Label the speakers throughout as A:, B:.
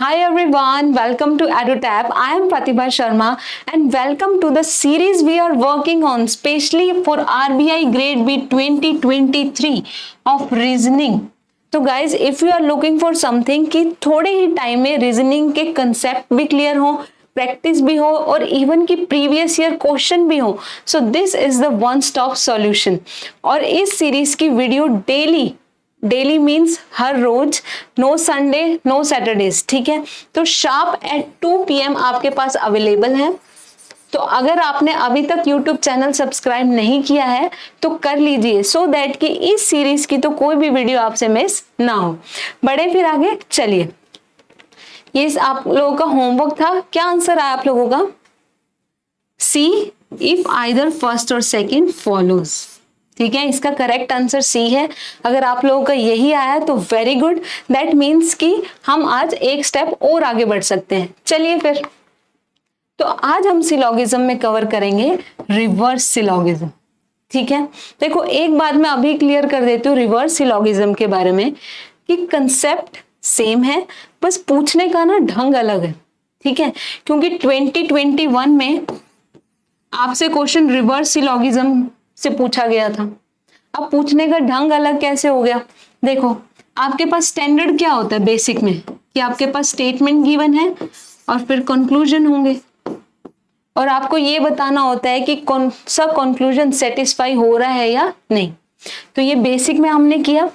A: Hi everyone, welcome to EduTap. I am Pratibha Sharma and welcome to the series we are working on specially for RBI Grade B 2023 of Reasoning. तो guys, if you are looking for something कि थोड़े ही time में reasoning के concept भी clear हो, practice भी हो और इवन की प्रीवियस ईयर क्वेश्चन भी हो, so this is the one stop solution. और इस सीरीज की वीडियो डेली मीन्स हर रोज, नो संडे नो सैटरडेज, ठीक है। तो शार्प एट 2 PM आपके पास अवेलेबल है। तो अगर आपने अभी तक YouTube चैनल सब्सक्राइब नहीं किया है तो कर लीजिए, सो दैट कि इस सीरीज की तो कोई भी वीडियो आपसे मिस ना हो। बढ़े फिर आगे, चलिए। ये आप लोगों का होमवर्क था। क्या आंसर आया आप लोगों का? सी, इफ आइदर फर्स्ट और सेकेंड फॉलोज। ठीक है, इसका करेक्ट आंसर सी है। अगर आप लोगों का यही आया तो वेरी गुड, दैट मीन्स कि हम आज एक स्टेप और आगे बढ़ सकते हैं। चलिए फिर, तो आज हम सिलोगिज्म में कवर करेंगे रिवर्स सिलोगिज्म। ठीक है, देखो एक बात मैं अभी क्लियर कर देती हूँ रिवर्स सिलोगिज्म के बारे में कि कंसेप्ट सेम है, बस पूछने का ना ढंग अलग है। ठीक है, क्योंकि 2021 में आपसे क्वेश्चन रिवर्स सिलोगिज्म से पूछा गया था। अब पूछने का ढंग अलग कैसे हो गया? देखो, आपके पास स्टैंडर्ड क्या होता है बेसिक में कि आपके पास स्टेटमेंट गिवन है और फिर कंक्लूजन होंगे और आपको ये बताना होता है कि कौन सा कंक्लूजन सेटिस्फाई हो रहा है या नहीं। तो ये बेसिक में हमने किया,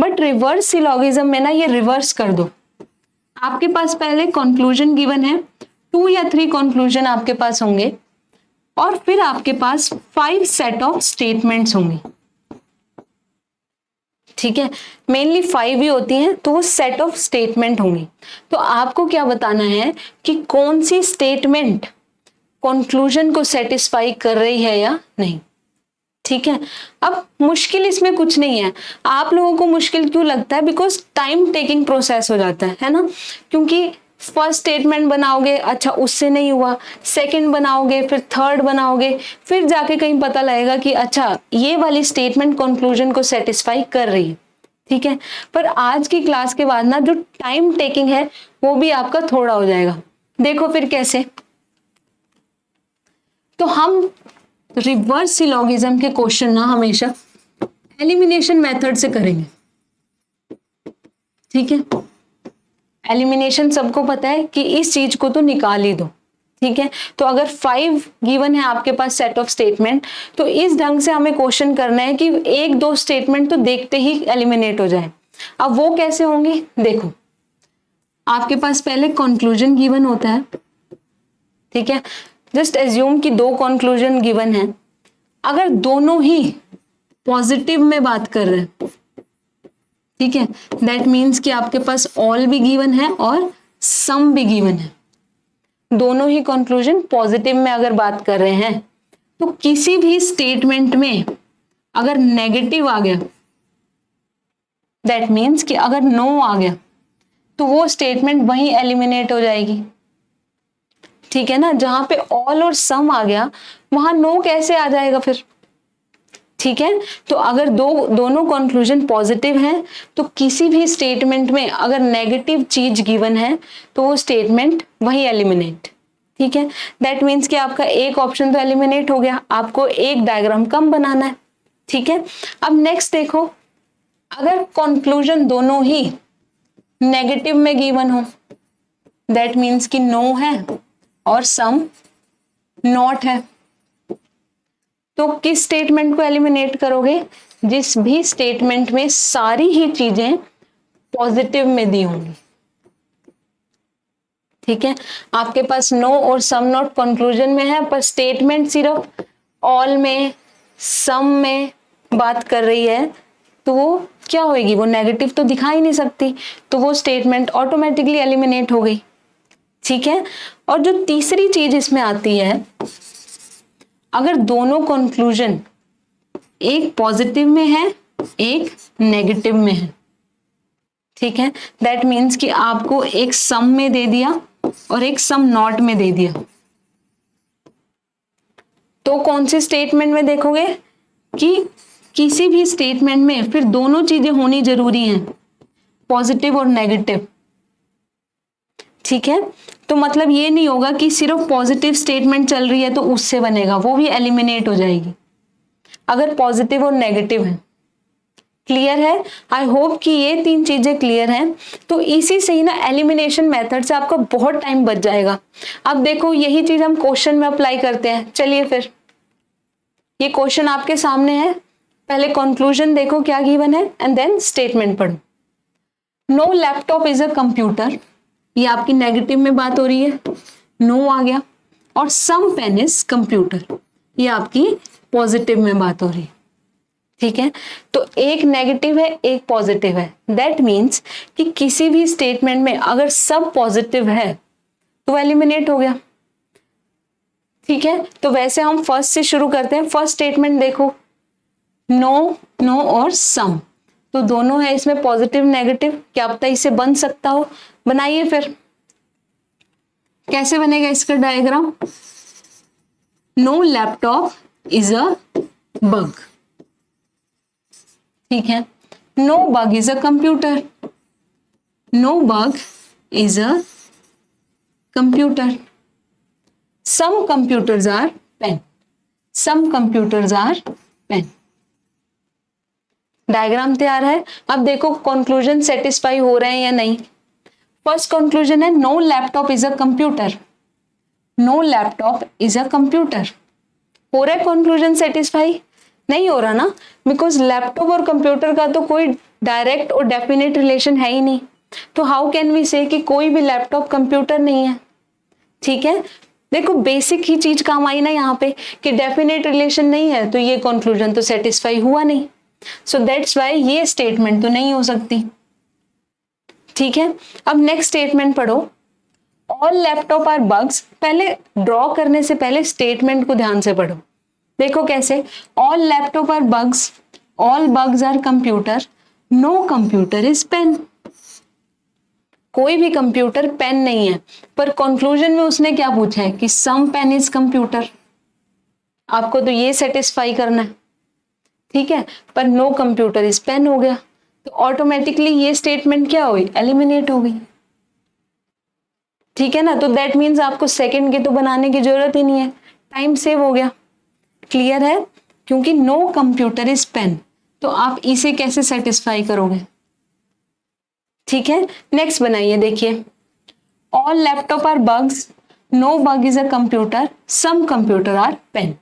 A: बट रिवर्स सिलोगिज्म में ना ये रिवर्स कर दो। आपके पास पहले कंक्लूजन गिवन है, 2 या 3 कंक्लूजन आपके पास होंगे और फिर आपके पास 5 सेट ऑफ स्टेटमेंट्स होंगी। ठीक है, मेनली 5 ही होती हैं, तो वो सेट ऑफ स्टेटमेंट होंगी। तो आपको क्या बताना है कि कौन सी स्टेटमेंट कंक्लूजन को सेटिस्फाई कर रही है या नहीं। ठीक है, अब मुश्किल इसमें कुछ नहीं है। आप लोगों को मुश्किल क्यों लगता है? बिकॉज टाइम टेकिंग प्रोसेस हो जाता है ना। क्योंकि फर्स्ट स्टेटमेंट बनाओगे, अच्छा उससे नहीं हुआ, सेकंड बनाओगे, फिर थर्ड बनाओगे, फिर जाके कहीं पता लगेगा कि अच्छा ये वाली स्टेटमेंट कंक्लूजन को सेटिस्फाई कर रही है। ठीक है, पर आज की क्लास के बाद ना जो टाइम टेकिंग है वो भी आपका थोड़ा हो जाएगा। देखो फिर कैसे। तो हम रिवर्स सिलोगिज्म के क्वेश्चन ना हमेशा एलिमिनेशन मेथड से करेंगे। ठीक है, एलिमिनेशन सबको पता है कि इस चीज को तो निकाल ही दो। ठीक है, तो अगर 5 गिवन है आपके पास सेट ऑफ स्टेटमेंट, तो इस ढंग से हमें क्वेश्चन करना है कि 1-2 स्टेटमेंट तो देखते ही एलिमिनेट हो जाए। अब वो कैसे होंगे? देखो, आपके पास पहले कंक्लूजन गिवन होता है। ठीक है, जस्ट एज्यूम कि 2 कंक्लूजन गिवन है, अगर दोनों ही पॉजिटिव में बात कर रहे हैं, ठीक है, दैट मीन्स कि आपके पास ऑल भी गिवन है और सम भी गिवन है। दोनों ही कंक्लूजन पॉजिटिव में अगर बात कर रहे हैं, तो किसी भी स्टेटमेंट में अगर नेगेटिव आ गया, दैट मीन्स कि अगर नो आ गया तो वो स्टेटमेंट वहीं एलिमिनेट हो जाएगी। ठीक है ना, जहां पे ऑल और सम आ गया वहां नो कैसे आ जाएगा फिर? ठीक है, तो अगर दोनों कंक्लूजन पॉजिटिव हैं तो किसी भी स्टेटमेंट में अगर नेगेटिव चीज गिवन है तो वो स्टेटमेंट वही एलिमिनेट। ठीक है, दैट मीन्स कि आपका एक ऑप्शन तो एलिमिनेट हो गया, आपको एक डायग्राम कम बनाना है। ठीक है, अब नेक्स्ट देखो, अगर कंक्लूजन दोनों ही नेगेटिव में गिवन हो, दैट मीन्स कि नो है और सम नॉट है, तो किस स्टेटमेंट को एलिमिनेट करोगे? जिस भी स्टेटमेंट में सारी ही चीजें पॉजिटिव में दी होंगी। ठीक है, आपके पास नो और सम नॉट कंक्लूजन में है, पर स्टेटमेंट सिर्फ ऑल में सम में बात कर रही है, तो वो क्या होगी? वो नेगेटिव तो दिखा ही नहीं सकती, तो वो स्टेटमेंट ऑटोमेटिकली एलिमिनेट हो गई। ठीक है, और जो तीसरी चीज इसमें आती है, अगर दोनों कंक्लूजन एक पॉजिटिव में है एक नेगेटिव में है, ठीक है, दैट मीन्स कि आपको एक सम में दे दिया और एक सम नॉट में दे दिया, तो कौन सी स्टेटमेंट में देखोगे कि किसी भी स्टेटमेंट में फिर दोनों चीजें होनी जरूरी हैं, पॉजिटिव और नेगेटिव। ठीक है, तो मतलब ये नहीं होगा कि सिर्फ पॉजिटिव स्टेटमेंट चल रही है तो उससे बनेगा, वो भी एलिमिनेट हो जाएगी अगर पॉजिटिव और नेगेटिव है। क्लियर है? आई होप कि ये 3 चीजें क्लियर हैं। तो इसी से ही ना एलिमिनेशन मेथड से आपका बहुत टाइम बच जाएगा। अब देखो यही चीज हम क्वेश्चन में अप्लाई करते हैं। चलिए फिर, ये क्वेश्चन आपके सामने है, पहले कंक्लूजन देखो क्या गिवन है एंड देन स्टेटमेंट पढ़ो। No laptop is a computer, ये आपकी नेगेटिव में बात हो रही है, नो आ गया। और सम पेन इज कंप्यूटर, ये आपकी पॉजिटिव में बात हो रही है। ठीक है, तो एक नेगेटिव है एक पॉजिटिव है, दैट मीन्स कि किसी भी स्टेटमेंट में अगर सब पॉजिटिव है तो एलिमिनेट हो गया। ठीक है, तो वैसे हम फर्स्ट से शुरू करते हैं। फर्स्ट स्टेटमेंट देखो, नो, नो और सम, तो दोनों है इसमें पॉजिटिव नेगेटिव, क्या पता इसे बन सकता हो। बनाइए फिर, कैसे बनेगा इसका diagram. No laptop is a bug, ठीक है, no bug is a computer, no bug is a computer, some computers are pen, some computers are pen. Diagram तैयार है। अब देखो कंक्लूजन सेटिस्फाई हो रहे हैं या नहीं। फर्स्ट कंक्लूजन है no laptop is a computer, no laptop is a computer. हो रहा है कंक्लूजन सेटिस्फाई? नहीं हो रहा ना, बिकॉज लैपटॉप और कंप्यूटर का तो कोई डायरेक्ट और डेफिनेट रिलेशन है ही नहीं। तो हाउ कैन वी से कि कोई भी लैपटॉप कंप्यूटर नहीं है। ठीक है, देखो बेसिक ही चीज काम आई ना यहाँ पे कि डेफिनेट रिलेशन नहीं है, तो ये कंक्लूजन तो सेटिस्फाई हुआ नहीं। सो दैट्स वाई ये स्टेटमेंट तो नहीं हो सकती। ठीक है, अब नेक्स्ट स्टेटमेंट पढ़ो। ऑल लैपटॉप आर बग्स, पहले ड्रॉ करने से पहले स्टेटमेंट को ध्यान से पढ़ो। देखो कैसे, all laptop are bugs, all bugs are computer, no computer is pen. कोई भी कंप्यूटर पेन नहीं है, पर कंक्लूजन में उसने क्या पूछा है कि सम पेन इज कंप्यूटर। आपको तो ये सेटिस्फाई करना है, ठीक है, पर नो कंप्यूटर इज पेन हो गया, तो ऑटोमेटिकली ये स्टेटमेंट क्या हुई, एलिमिनेट हो गई। ठीक है ना, तो दैट मीन्स आपको सेकंड के तो बनाने की जरूरत ही नहीं है, टाइम सेव हो गया। क्लियर है? क्योंकि नो कंप्यूटर इज पेन, तो आप इसे कैसे सेटिस्फाई करोगे। ठीक है, नेक्स्ट बनाइए, देखिए all laptop are bugs, no bug is a computer, some computer are pen.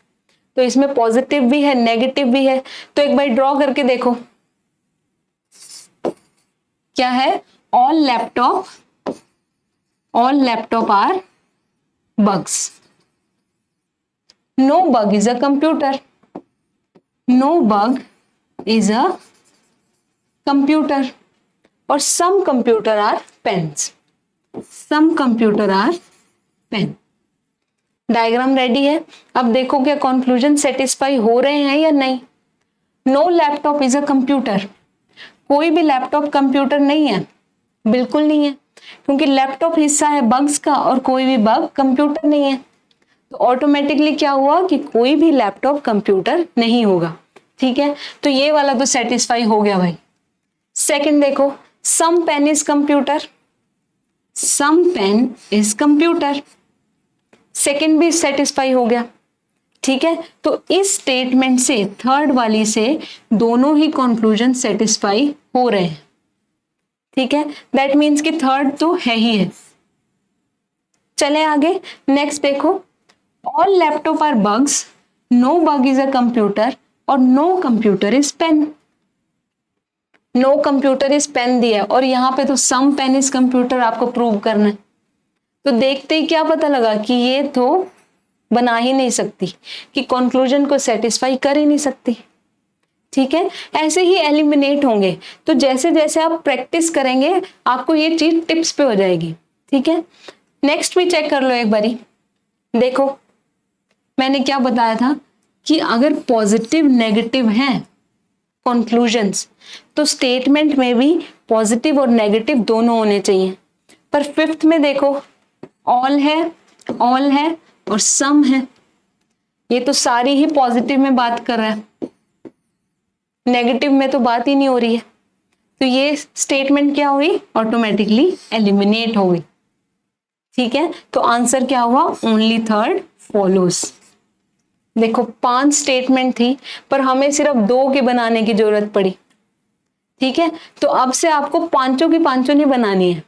A: तो इसमें पॉजिटिव भी है नेगेटिव भी है, तो एक बार ड्रॉ करके देखो क्या है। All laptop are bugs, no bug is a computer, no bug is a computer, और some computer are pens, some computer are pen. Diagram ready है। अब देखो क्या कंक्लूजन सेटिस्फाई हो रहे हैं या नहीं। No laptop is a computer, कोई भी लैपटॉप कंप्यूटर नहीं है, बिल्कुल नहीं है, क्योंकि लैपटॉप हिस्सा है बग्स का और कोई भी बग कंप्यूटर नहीं है, तो ऑटोमेटिकली क्या हुआ कि कोई भी लैपटॉप कंप्यूटर नहीं होगा। ठीक है, तो ये वाला तो सेटिस्फाई हो गया भाई। सेकंड देखो, some pen is computer, some pen is computer, second भी सेटिस्फाई हो गया। ठीक है, तो इस स्टेटमेंट से थर्ड वाली से दोनों ही कंक्लूजन सेटिस्फाई हो रहे हैं। ठीक है, दैट मीन्स कि थर्ड तो है ही है। चले आगे, नेक्स्ट देखो, all laptop are bugs, no bug is a computer, और no computer is pen. No computer is pen दिया है और यहां पे तो सम पेन इज कंप्यूटर आपको प्रूव करना है। तो देखते ही क्या पता लगा कि ये तो बना ही नहीं सकती, कि कंक्लूजन को सेटिस्फाई कर ही नहीं सकती। ठीक है, ऐसे ही एलिमिनेट होंगे। तो जैसे जैसे आप प्रैक्टिस करेंगे आपको ये चीज टिप्स पे हो जाएगी। ठीक है, नेक्स्ट भी चेक कर लो एक बारी। देखो मैंने क्या बताया था कि अगर पॉजिटिव नेगेटिव हैं कंक्लूजन्स, तो स्टेटमेंट में भी पॉजिटिव और नेगेटिव दोनों होने चाहिए। पर फिफ्थ में देखो, ऑल है और सम है, ये तो सारी ही पॉजिटिव में बात कर रहा है, नेगेटिव में तो बात ही नहीं हो रही है, तो ये स्टेटमेंट क्या हुई, ऑटोमेटिकली एलिमिनेट हो गई। ठीक है, तो आंसर क्या हुआ? Only third follows. देखो 5 स्टेटमेंट थी पर हमें सिर्फ 2 के बनाने की जरूरत पड़ी। ठीक है, तो अब से आपको पांचों की पांचों नहीं बनानी है।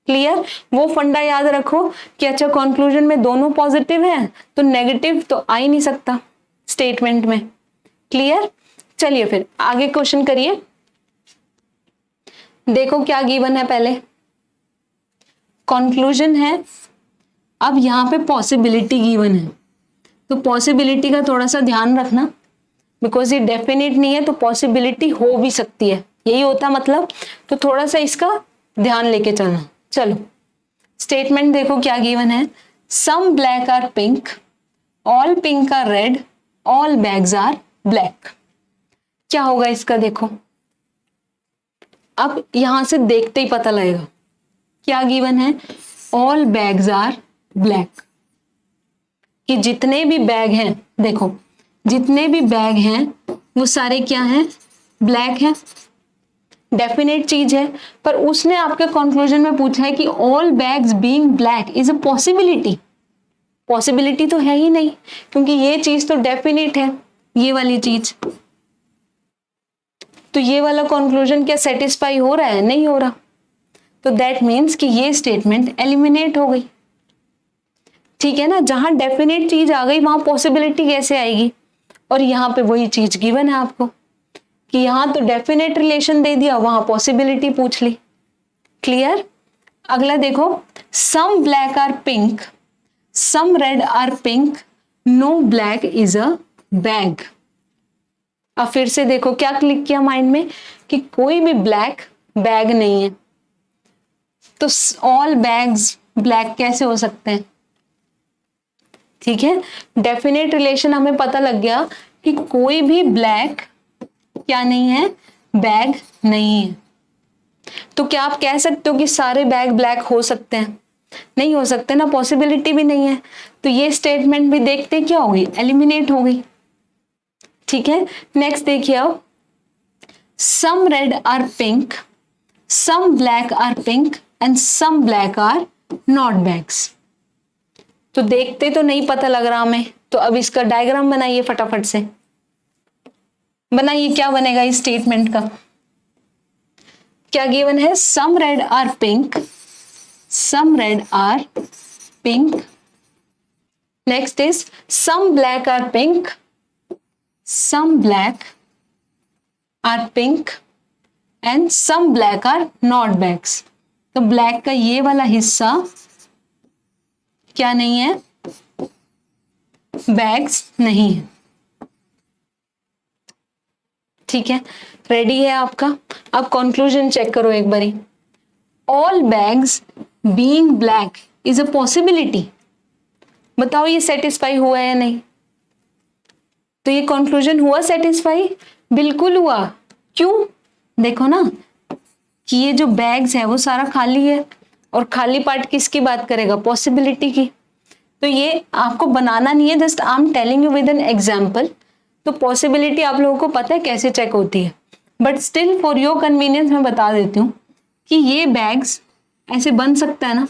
A: क्लियर? वो फंडा याद रखो कि अच्छा कंक्लूजन में दोनों पॉजिटिव है तो नेगेटिव तो आ ही नहीं सकता स्टेटमेंट में। क्लियर? चलिए फिर आगे क्वेश्चन करिए। देखो क्या गिवन है, पहले कंक्लूजन है, अब यहां पे पॉसिबिलिटी गिवन है, तो पॉसिबिलिटी का थोड़ा सा ध्यान रखना, बिकॉज ये डेफिनेट नहीं है तो पॉसिबिलिटी हो भी सकती है, यही होता मतलब, तो थोड़ा सा इसका ध्यान लेके चलना। चलो स्टेटमेंट देखो क्या गिवन है, some black are pink, all pink are red, all bags are black. क्या होगा इसका? देखो अब यहां से देखते ही पता लगेगा क्या गिवन है, ऑल बैग्स आर ब्लैक, कि जितने भी बैग हैं, देखो जितने भी बैग हैं वो सारे क्या हैं? ब्लैक हैं। डेफिनेट चीज है, पर उसने आपके कंक्लूजन में पूछा है कि all bags being black is a possibility. Possibility तो है ही नहीं, क्योंकि ये चीज तो डेफिनेट है, ये वाली चीज। तो ये वाला कंक्लूजन क्या सेटिस्फाई हो रहा है? नहीं हो रहा। तो दैट मीन्स कि ये स्टेटमेंट एलिमिनेट हो गई। ठीक है ना, जहां डेफिनेट चीज आ गई वहां पॉसिबिलिटी कैसे आएगी? और यहाँ पे वही चीज गिवन है आपको कि यहां तो डेफिनेट रिलेशन दे दिया, वहां पॉसिबिलिटी पूछ ली। क्लियर? अगला देखो, some black are pink, some red are pink, no black is a bag. अब फिर से देखो क्या क्लिक किया माइंड में कि कोई भी ब्लैक बैग नहीं है, तो ऑल बैग्स ब्लैक कैसे हो सकते हैं? ठीक है, डेफिनेट रिलेशन हमें पता लग गया कि कोई भी ब्लैक क्या नहीं है? बैग नहीं है। तो क्या आप कह सकते हो कि सारे बैग ब्लैक हो सकते हैं? नहीं हो सकते ना, पॉसिबिलिटी भी नहीं है। तो ये स्टेटमेंट भी देखते क्या हो गई? एलिमिनेट हो गई। ठीक है, नेक्स्ट देखिए अब, some red are pink, some black are pink and some black are not bags. तो देखते तो नहीं पता लग रहा हमें, तो अब इसका डायग्राम बनाइए फटाफट से। बनाइए, क्या बनेगा इस स्टेटमेंट का? क्या गिवन है? Some red are pink, some red are pink, next is some black are pink, some black are pink and some black are not bags. तो ब्लैक का ये वाला हिस्सा क्या नहीं है? बैग्स नहीं है। ठीक है, रेडी है आपका? अब कंक्लूजन चेक करो एक बारी। All bags being black is a possibility. बताओ ये सेटिस्फाई हुआ है या नहीं? तो ये कंक्लूजन हुआ सेटिस्फाई? बिल्कुल हुआ। क्यों? देखो ना कि ये जो बैग्स है वो सारा खाली है, और खाली पार्ट किसकी बात करेगा? पॉसिबिलिटी की। तो ये आपको बनाना नहीं है, just I am telling you with an example. तो पॉसिबिलिटी आप लोगों को पता है कैसे चेक होती है, but still for your convenience मैं बता देती हूँ कि ये बैग्स ऐसे बन सकता है ना।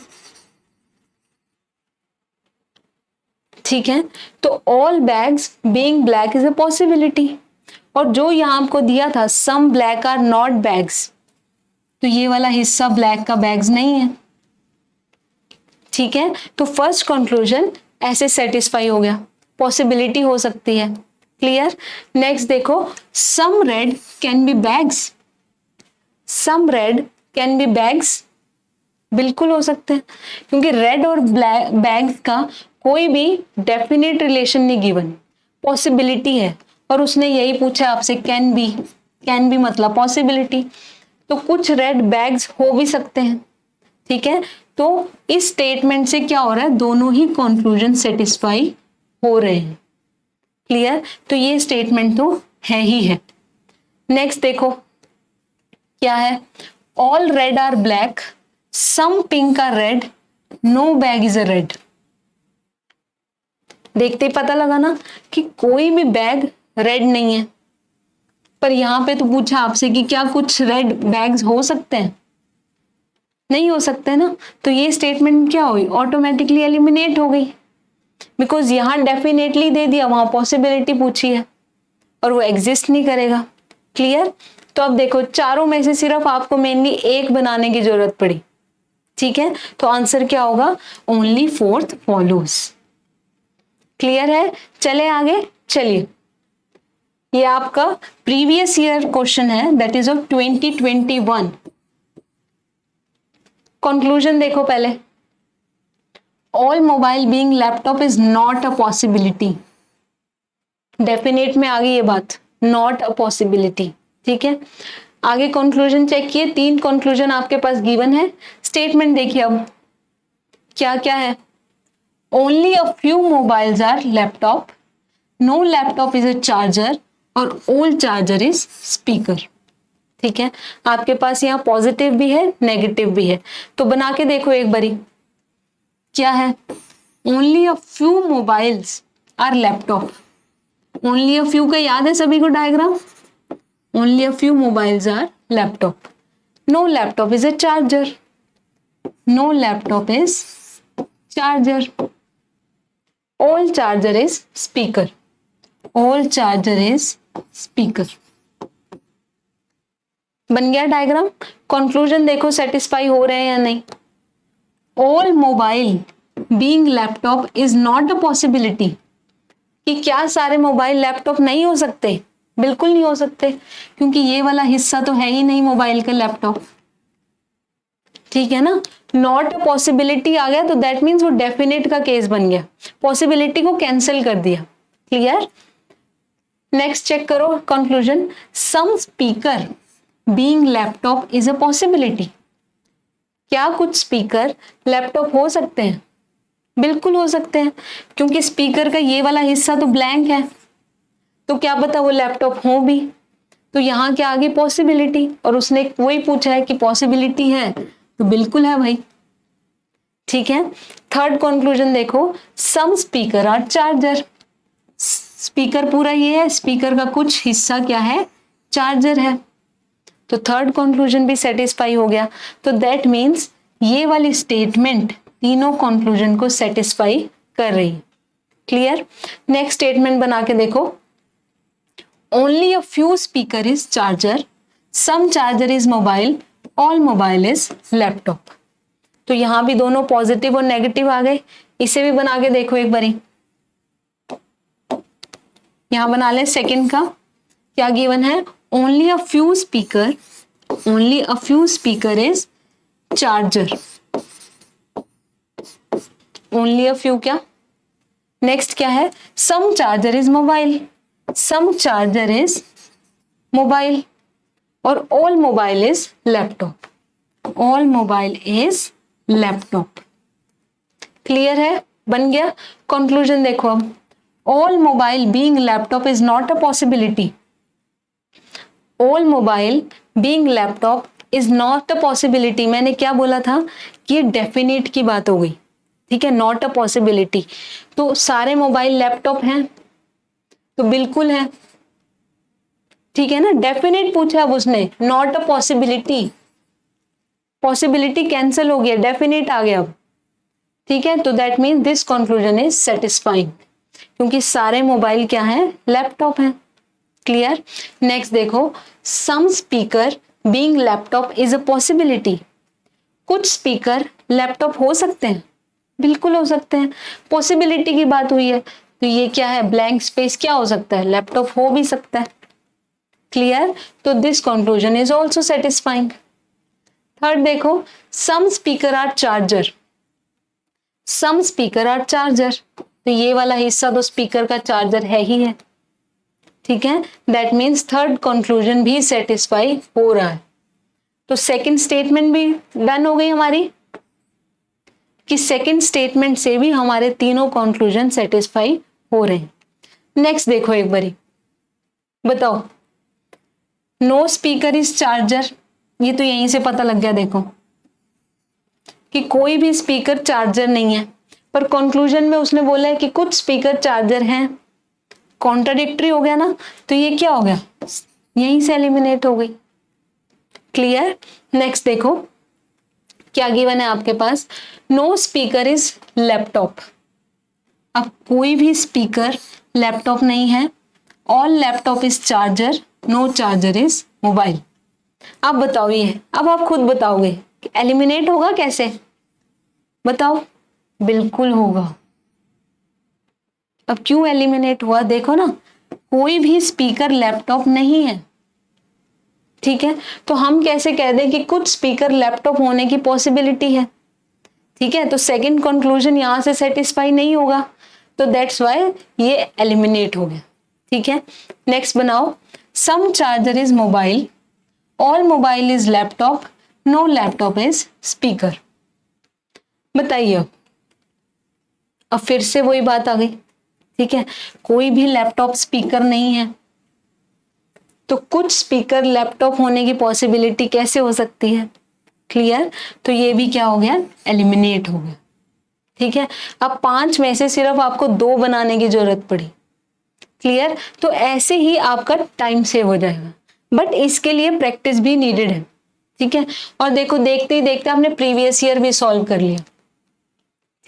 A: ठीक है, तो all bags being black is a possibility. और जो यहां आपको दिया था some black are not bags, तो ये वाला हिस्सा ब्लैक का बैग्स नहीं है। ठीक है, तो फर्स्ट कंक्लूजन ऐसे सेटिस्फाई हो गया, पॉसिबिलिटी हो सकती है। क्लियर? नेक्स्ट देखो, some red can be bags, some red can be bags, बिल्कुल हो सकते हैं, क्योंकि रेड और ब्लैक बैग्स का कोई भी डेफिनेट रिलेशन नहीं गिवन, पॉसिबिलिटी है। और उसने यही पूछा आपसे कैन बी मतलब पॉसिबिलिटी, तो कुछ रेड बैग्स हो भी सकते हैं। ठीक है, तो इस स्टेटमेंट से क्या हो रहा है? दोनों ही कंक्लूजन सेटिस्फाई हो रहे हैं। क्लियर? तो ये स्टेटमेंट तो है ही है। नेक्स्ट देखो क्या है, all red are black, some pink are red, no bag is a red. देखते ही पता लगा ना कि कोई भी बैग रेड नहीं है, पर यहां पे तो पूछा आपसे कि क्या कुछ रेड बैग्स हो सकते हैं? नहीं हो सकते ना, तो ये स्टेटमेंट क्या हुई, ऑटोमेटिकली एलिमिनेट हो गई, बिकॉज यहाँ डेफिनेटली दे दिया, वहां पॉसिबिलिटी पूछी है और वो एग्जिस्ट नहीं करेगा। क्लियर? तो अब देखो चारों में से सिर्फ आपको मेनली एक बनाने की जरूरत पड़ी, ठीक है, तो आंसर क्या होगा, ओनली फोर्थ फॉलोज। क्लियर है? चले आगे, चलिए, ये आपका प्रीवियस ईयर क्वेश्चन है, दैट इज ऑफ 2021। कंक्लूजन देखो पहले, all mobile being laptop is not a possibility. Definite में आ गई ये बात, नॉट अ पॉसिबिलिटी, ठीक है। आगे कंक्लूजन चेक किए, 3 कंक्लूजन आपके पास गिवन है। स्टेटमेंट देखिए अब क्या क्या है, only a few mobiles are laptop, no laptop is a charger और ऑल चार्जर इज स्पीकर। ठीक है, आपके पास यहाँ पॉजिटिव भी है नेगेटिव भी है, तो बना के देखो एक बारी, क्या है, only a few mobiles are laptop. Only a few का याद है सभी को diagram, only a few mobiles are laptop, no laptop is a charger, no laptop is charger, all charger is speaker, all charger is speaker. बन गया diagram. Conclusion देखो satisfy हो रहे हैं या नहीं। All mobile being laptop is not a possibility, कि क्या सारे मोबाइल लैपटॉप नहीं हो सकते, बिल्कुल नहीं हो सकते, क्योंकि ये वाला हिस्सा तो है ही नहीं मोबाइल का लैपटॉप, ठीक है ना। नॉट अ पॉसिबिलिटी आ गया तो दैट मीन्स वो डेफिनेट का केस बन गया, पॉसिबिलिटी को कैंसिल कर दिया। क्लियर? नेक्स्ट चेक करो conclusion, some speaker being laptop is a possibility. क्या कुछ स्पीकर लैपटॉप हो सकते हैं? बिल्कुल हो सकते हैं, क्योंकि स्पीकर का ये वाला हिस्सा तो ब्लैंक है, तो क्या पता वो लैपटॉप हो भी। तो यहाँ क्या आ गई, पॉसिबिलिटी, और उसने वही पूछा है कि पॉसिबिलिटी है, तो बिल्कुल है भाई। ठीक है, थर्ड कंक्लूजन देखो, some speaker are charger. Speaker पूरा ये है, स्पीकर का कुछ हिस्सा क्या है, चार्जर है, तो थर्ड कंक्लूजन भी सेटिस्फाई हो गया। तो दैट मीन्स ये वाली स्टेटमेंट तीनों कंक्लूजन को सेटिस्फाई कर रही है। क्लियर? नेक्स्ट स्टेटमेंट बना के देखो, only a few speaker is charger, some charger is mobile, all mobile is laptop. तो यहां भी दोनों पॉजिटिव और नेगेटिव आ गए, इसे भी बना के देखो एक बारी। यहां बना ले सेकंड का, क्या गिवन है, only a few speaker, only a few speaker is charger, only a few क्या, नेक्स्ट क्या है, some charger is mobile, some charger is mobile, और all mobile is laptop, all mobile is laptop. Clear है? बन गया। Conclusion देखो अब, all mobile being laptop is not a possibility, all mobile being laptop is not a possibility. मैंने क्या बोला था कि ये डेफिनेट की बात हो गई, ठीक है, नॉट अ पॉसिबिलिटी। तो सारे मोबाइल लैपटॉप हैं, तो बिल्कुल है, ठीक है ना, डेफिनेट पूछा अब उसने, not a possibility, possibility cancel हो गया, डेफिनेट आ गया अब, ठीक है। तो that mean this conclusion is satisfying, क्योंकि सारे मोबाइल क्या हैं, लैपटॉप हैं। क्लियर? नेक्स्ट देखो, some speaker being laptop is a possibility. कुछ स्पीकर लैपटॉप हो सकते हैं, बिल्कुल हो सकते हैं, पॉसिबिलिटी की बात हुई है, तो ये क्या है, ब्लैंक स्पेस क्या हो सकता है, लैपटॉप हो भी सकता है। क्लियर? तो this conclusion is also satisfying. Third देखो, some speaker are charger, some speaker are charger, तो ये वाला हिस्सा तो स्पीकर का चार्जर है ही है, ठीक है। दैट मीन्स थर्ड कंक्लूजन भी सेटिस्फाई हो रहा है। तो सेकंड स्टेटमेंट भी डन हो गई हमारी, कि सेकंड स्टेटमेंट से भी हमारे तीनों कंक्लूजन सेटिस्फाई हो रहे हैं। नेक्स्ट देखो एक बारी, बताओ, नो स्पीकर इज चार्जर, ये तो यहीं से पता लग गया देखो कि कोई भी स्पीकर चार्जर नहीं है, पर कंक्लूजन में उसने बोला है कि कुछ स्पीकर चार्जर हैं, कॉन्ट्राडिक्टरी हो गया ना, तो ये क्या हो गया, यहीं से एलिमिनेट हो गई। क्लियर? नेक्स्ट देखो, क्या गिवन है आपके पास? No speaker is laptop. अब कोई भी स्पीकर लैपटॉप नहीं है। All laptop is charger, no charger is mobile. आप बताओ ये, अब आप खुद बताओगे कि एलिमिनेट होगा कैसे? बताओ। बिल्कुल होगा। अब क्यों एलिमिनेट हुआ? देखो ना, कोई भी स्पीकर लैपटॉप नहीं है। ठीक है, तो हम कैसे कह दें कि कुछ स्पीकर लैपटॉप होने की पॉसिबिलिटी है? ठीक है, तो सेकंड कंक्लूजन यहां से सेटिस्फाई नहीं होगा, तो दैट्स वाई ये एलिमिनेट हो गया। ठीक है, नेक्स्ट बनाओ। Some charger is mobile, all mobile is laptop, no laptop is speaker. बताइए। अब फिर से वही बात आ गई। ठीक है, कोई भी लैपटॉप स्पीकर नहीं है, तो कुछ स्पीकर लैपटॉप होने की पॉसिबिलिटी कैसे हो सकती है? क्लियर? तो ये भी क्या हो गया? एलिमिनेट हो गया। ठीक है, अब 5 में से सिर्फ आपको 2 बनाने की जरूरत पड़ी। क्लियर? तो ऐसे ही आपका टाइम सेव हो जाएगा, बट इसके लिए प्रैक्टिस भी नीडेड है। ठीक है, और देखो देखते ही देखते आपने प्रीवियस ईयर भी सॉल्व कर लिया।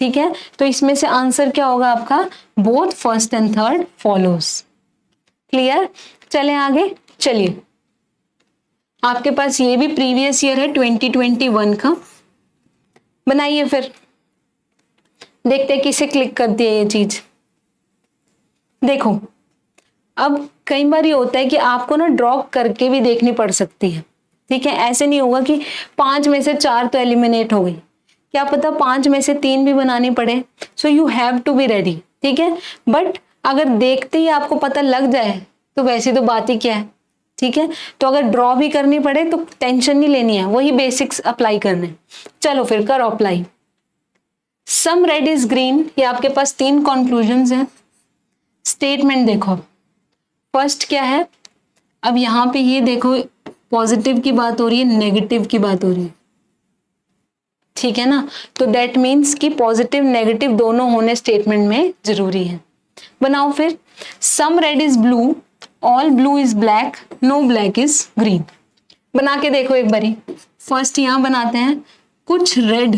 A: ठीक है, तो इसमें से आंसर क्या होगा आपका? Both first and third follows. Clear? चले आगे। चलिए, आपके पास ये भी प्रीवियस ईयर है 2021 का, बनाइए फिर। देखते हैं किसे क्लिक करती है ये चीज। देखो, अब कई बार ये होता है कि आपको ना ड्रॉ करके भी देखनी पड़ सकती है। ठीक है, ऐसे नहीं होगा कि 5 में से 4 तो एलिमिनेट हो गई, क्या पता 5 में से 3 भी बनानी पड़े। So you have to be ready. ठीक है, बट अगर देखते ही आपको पता लग जाए तो वैसी तो बात ही क्या है। ठीक है, तो अगर ड्रॉ भी करनी पड़े तो टेंशन नहीं लेनी है, वही बेसिक्स अप्लाई करने। चलो फिर करो apply. Some red is green, ये आपके पास 3 कंक्लूजन्स हैं। स्टेटमेंट देखो, फर्स्ट क्या है? अब यहां पे ये देखो, पॉजिटिव की बात हो रही है, नेगेटिव की बात हो रही है। ठीक है ना, तो दैट मीन्स कि पॉजिटिव नेगेटिव दोनों होने स्टेटमेंट में जरूरी है। बनाओ फिर। Some red is blue, all blue is black, no black is green. बना के देखो एक बारी। फर्स्ट यहां बनाते हैं, कुछ रेड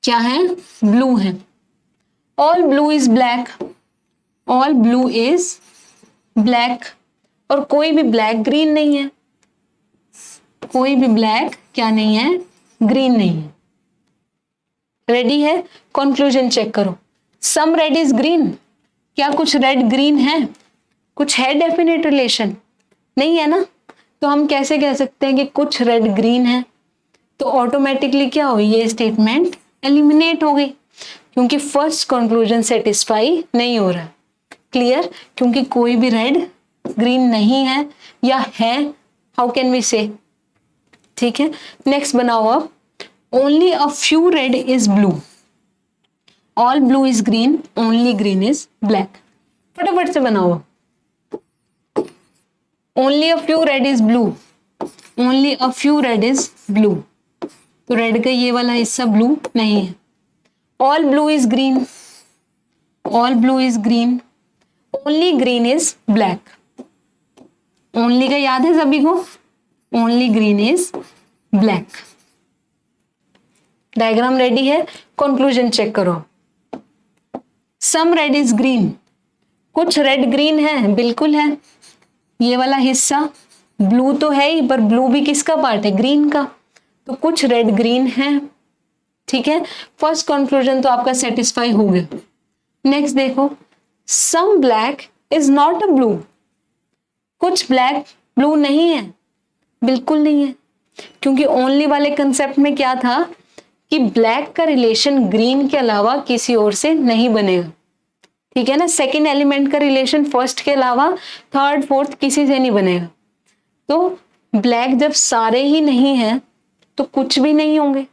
A: क्या है? ब्लू है। All blue is black, all blue is black, और कोई भी ब्लैक ग्रीन नहीं है। कोई भी ब्लैक क्या नहीं है? ग्रीन नहीं है। रेडी है? कंक्लूजन चेक करो। सम रेड इज ग्रीन, क्या कुछ रेड ग्रीन है? कुछ है डेफिनेट रिलेशन? नहीं है ना, तो हम कैसे कह सकते हैं कि कुछ रेड ग्रीन है? तो ऑटोमेटिकली क्या हुई? ये स्टेटमेंट एलिमिनेट हो गई, क्योंकि फर्स्ट कंक्लूजन सेटिस्फाई नहीं हो रहा। क्लियर? क्योंकि कोई भी रेड ग्रीन नहीं है, या है, हाउ कैन वी से? ठीक है, नेक्स्ट बनाओ। अब only a few red is blue, all blue is green, only green is black. फटाफट से बनाओ। Only a few red is blue, only a few red is blue, तो रेड का ये वाला हिस्सा ब्लू नहीं है। All blue is green, all blue is green, only green is black. Only का याद है सभी को? Only green is black. Diagram ready है? कंक्लूजन चेक करो। सम रेड इज ग्रीन, कुछ रेड ग्रीन है, बिल्कुल है। ये वाला हिस्सा ब्लू तो है ही, पर ब्लू भी किसका पार्ट है? ग्रीन का, तो कुछ रेड ग्रीन है। ठीक है, फर्स्ट कंक्लूजन तो आपका सेटिस्फाई हो गया। नेक्स्ट देखो, some black is not a blue, कुछ ब्लैक ब्लू नहीं है, बिल्कुल नहीं है, क्योंकि ओनली वाले कंसेप्ट में क्या था कि ब्लैक का रिलेशन ग्रीन के अलावा किसी और से नहीं बनेगा। ठीक है ना, सेकेंड एलिमेंट का रिलेशन फर्स्ट के अलावा थर्ड फोर्थ किसी से नहीं बनेगा। तो ब्लैक जब सारे ही नहीं है तो कुछ भी नहीं होंगे।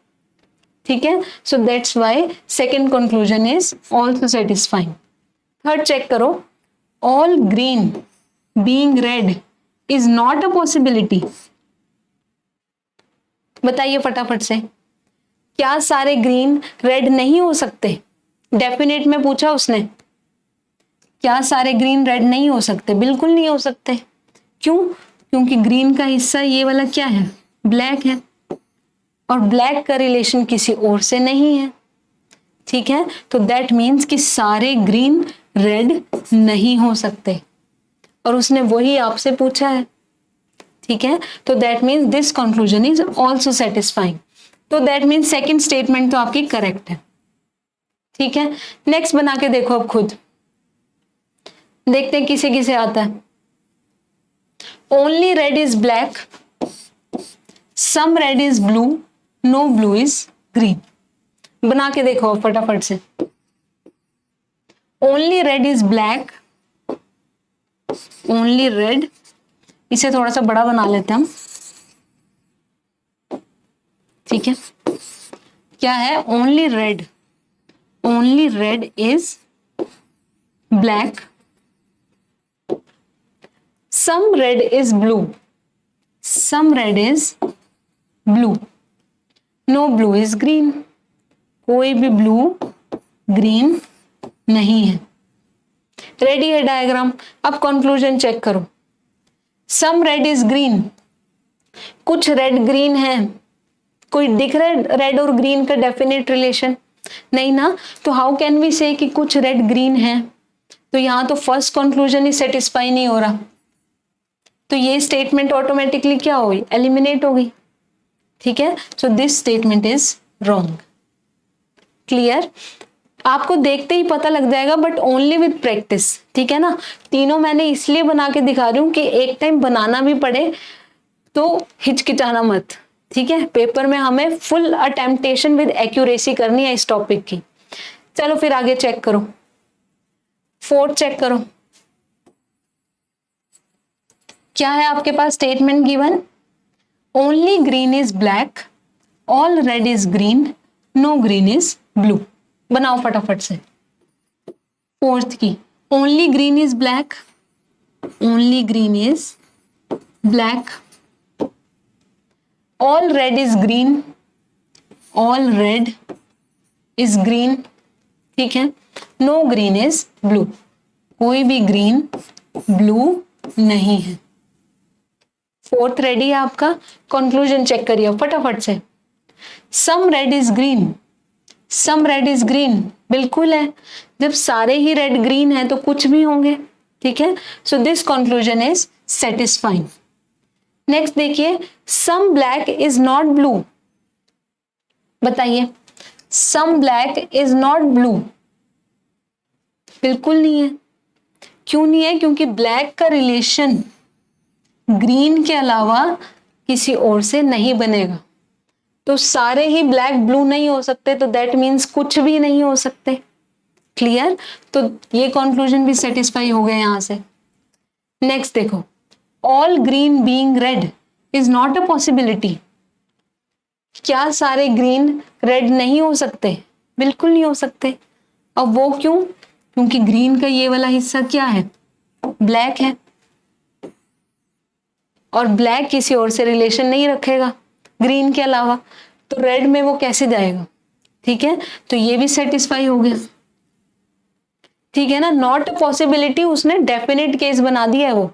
A: ठीक है, so that's why second conclusion is also satisfying. Third check करो, all green being red is not a possibility. बताइए फटाफट से, क्या सारे ग्रीन रेड नहीं हो सकते? डेफिनेट में पूछा उसने, क्या सारे ग्रीन रेड नहीं हो सकते? बिल्कुल नहीं हो सकते। क्यों? क्योंकि ग्रीन का हिस्सा ये वाला क्या है? ब्लैक है। और ब्लैक का रिलेशन किसी और से नहीं है, ठीक है। तो दैट मीन्स कि सारे ग्रीन रेड नहीं हो सकते, और उसने वही आपसे पूछा है, ठीक है। तो that means this conclusion is also satisfying. तो दैट मीन्स सेकेंड स्टेटमेंट तो आपकी करेक्ट है, ठीक है। नेक्स्ट बना के देखो अब खुद, देखते हैं किसे किसे आता है। Only red is black, some red is blue, no blue is green. बना के देखो फटाफट से। Only red is black, only red, इसे थोड़ा सा बड़ा बना लेते हैं हम, ठीक है। क्या है? Only red, only red is black, some red is blue, some red is blue, no blue is green, कोई भी ब्लू ग्रीन नहीं है। रेडी है डायग्राम। अब कंक्लूजन चेक करो। सम रेड इज ग्रीन, कुछ रेड ग्रीन है, कोई दिख रहा है रेड और ग्रीन का डेफिनेट रिलेशन? नहीं ना। तो हाउ कैन वी से कि कुछ रेड ग्रीन है? तो यहां तो फर्स्ट कंक्लूजन ही सेटिस्फाई नहीं हो रहा, तो ये स्टेटमेंट ऑटोमेटिकली क्या हो गई? एलिमिनेट हो गई, ठीक है। So this statement is wrong. Clear? आपको देखते ही पता लग जाएगा, बट ओनली विद प्रैक्टिस, ठीक है ना। तीनों मैंने इसलिए बना के दिखा रही हूँ कि एक टाइम बनाना भी पड़े तो हिचकिचाना मत, ठीक है। पेपर में हमें फुल अटेम्प्टेशन विद एक्यूरेसी करनी है इस टॉपिक की। चलो फिर आगे चेक करो, फोर्थ चेक करो। क्या है आपके पास statement given? Only green is black, all red is green, no green is blue. बनाओ फटाफट से फोर्थ की। Only green is black, only green is black, all red is green, all red is green, ठीक है। No green is blue, कोई भी green blue नहीं है। फोर्थ रेडी है आपका। कंक्लूजन चेक करिए फटाफट से। Some red is green, some red is green, बिल्कुल है। जब सारे ही रेड ग्रीन है तो कुछ भी होंगे, ठीक है। So this conclusion is satisfying. Next देखिए, some black is not blue. बताइए, some black is not blue, बिल्कुल नहीं है। क्यों नहीं है? क्योंकि ब्लैक का रिलेशन ग्रीन के अलावा किसी और से नहीं बनेगा। तो सारे ही ब्लैक ब्लू नहीं हो सकते, तो दैट मीन्स कुछ भी नहीं हो सकते। क्लियर? तो ये कंक्लूजन भी सेटिस्फाई हो गया यहां से। नेक्स्ट देखो, all green being red is not a possibility. क्या सारे ग्रीन रेड नहीं हो सकते? बिल्कुल नहीं हो सकते। अब वो क्यों? क्योंकि ग्रीन का ये वाला हिस्सा क्या है? ब्लैक है, और ब्लैक किसी और से रिलेशन नहीं रखेगा ग्रीन के अलावा, तो रेड में वो कैसे जाएगा? ठीक है, तो ये भी सेटिस्फाई हो गया, ठीक है ना। नॉट पॉसिबिलिटी उसने डेफिनेट केस बना दिया है वो,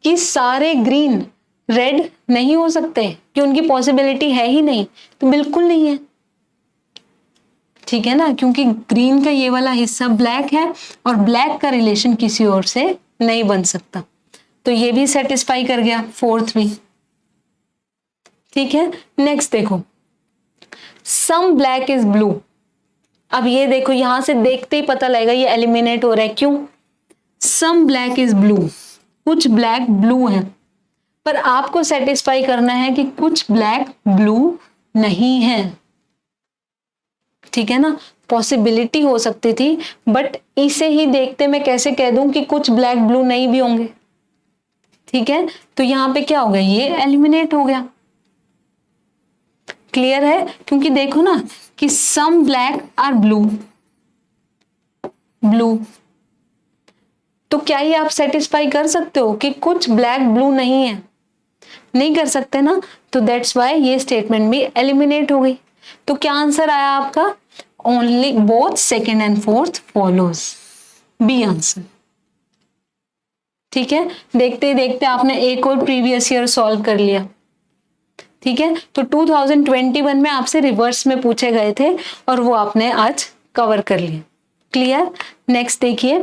A: कि सारे ग्रीन रेड नहीं हो सकते, कि उनकी पॉसिबिलिटी है ही नहीं, तो बिल्कुल नहीं है, ठीक है ना। क्योंकि ग्रीन का ये वाला हिस्सा ब्लैक है और ब्लैक का रिलेशन किसी और से नहीं बन सकता, तो ये भी सेटिस्फाई कर गया, फोर्थ भी, ठीक है। नेक्स्ट देखो, सम ब्लैक इज ब्लू। अब ये देखो, यहां से देखते ही पता लगेगा ये एलिमिनेट हो रहा है। क्यों? सम ब्लैक इज ब्लू, कुछ ब्लैक ब्लू है, पर आपको सेटिस्फाई करना है कि कुछ ब्लैक ब्लू नहीं है, ठीक है ना। पॉसिबिलिटी हो सकती थी, बट इसे ही देखते मैं कैसे कह दूं कि कुछ ब्लैक ब्लू नहीं भी होंगे, ठीक है। तो यहां पे क्या हो गया? ये एलिमिनेट हो गया। क्लियर है? क्योंकि देखो ना कि some black are blue, blue, तो क्या ये आप सेटिस्फाई कर सकते हो कि कुछ ब्लैक ब्लू नहीं है? नहीं कर सकते ना, तो दैट्स वाई ये स्टेटमेंट भी एलिमिनेट हो गई। तो क्या आंसर आया आपका? Only both second and fourth follows, B answer, ठीक है। देखते देखते आपने एक और प्रीवियस ईयर सॉल्व कर लिया, ठीक है, तो 2021 में आपसे रिवर्स में पूछे गए थे और वो आपने आज कवर कर लिए। क्लियर? नेक्स्ट देखिए,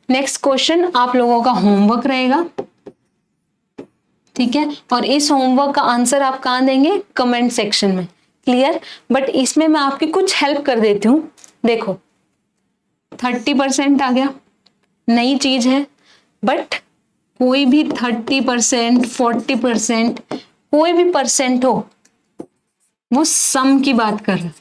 A: नेक्स्ट क्वेश्चन आप लोगों का होमवर्क रहेगा, ठीक है, और इस होमवर्क का आंसर आप कहाँ देंगे? कमेंट सेक्शन में। क्लियर? बट इसमें मैं आपकी कुछ हेल्प कर देती हूँ। देखो 30% आ गया, नई चीज है, बट कोई भी 30%, 40%, कोई भी परसेंट हो, वो सम की बात कर रहा है,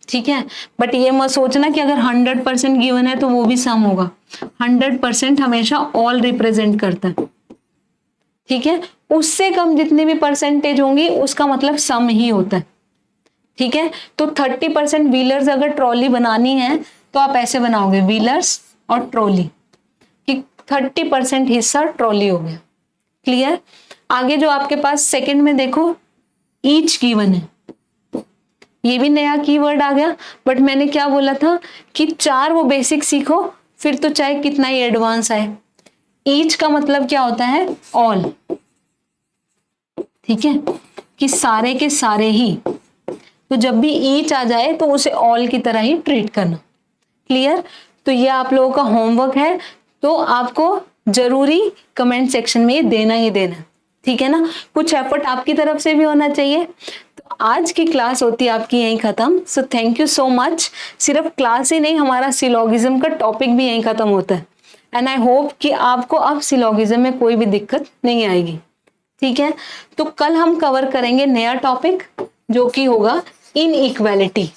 A: ठीक है। बट ये मत सोचना कि अगर 100% गिवन है तो वो भी सम होगा। 100% हमेशा ऑल रिप्रेजेंट करता है, ठीक है। उससे कम जितनी भी परसेंटेज होंगी उसका मतलब सम ही होता है, ठीक है। तो 30% व्हीलर्स अगर ट्रॉली बनानी है तो आप ऐसे बनाओगे, व्हीलर्स और ट्रॉली, कि 30% हिस्सा ट्रॉली हो गया। क्लियर? आगे जो आपके पास सेकंड में देखो, ईच गिवन है, ये भी नया कीवर्ड आ गया। बट मैंने क्या बोला था कि 4 वो बेसिक सीखो, फिर तो चाहे कितना ही एडवांस आए। ईच का मतलब क्या होता है? ऑल, ठीक है, कि सारे के सारे ही। तो जब भी ईच आ जाए तो उसे ऑल की तरह ही ट्रीट करना। क्लियर? तो ये आप लोगों का होमवर्क है, तो आपको जरूरी कमेंट सेक्शन में ये देना ही देना, ठीक है ना। कुछ एफर्ट आपकी तरफ से भी होना चाहिए। तो आज की क्लास होती है आपकी यहीं खत्म। So thank you so much. सिर्फ क्लास ही नहीं, हमारा सिलोगिज्म का टॉपिक भी यहीं खत्म होता है। एंड आई होप कि आपको अब सिलोगिज्म में कोई भी दिक्कत नहीं आएगी, ठीक है। तो कल हम कवर करेंगे नया टॉपिक, जो कि होगा इनइक्वालिटी,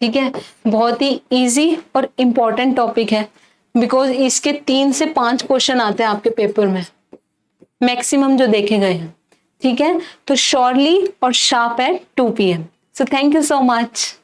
A: ठीक है। बहुत ही इजी और इंपॉर्टेंट टॉपिक है, बिकॉज इसके 3 से 5 क्वेश्चन आते हैं आपके पेपर में, मैक्सिमम जो देखे गए हैं, ठीक है। तो श्योरली और sharp eight 2 PM। So thank you so much.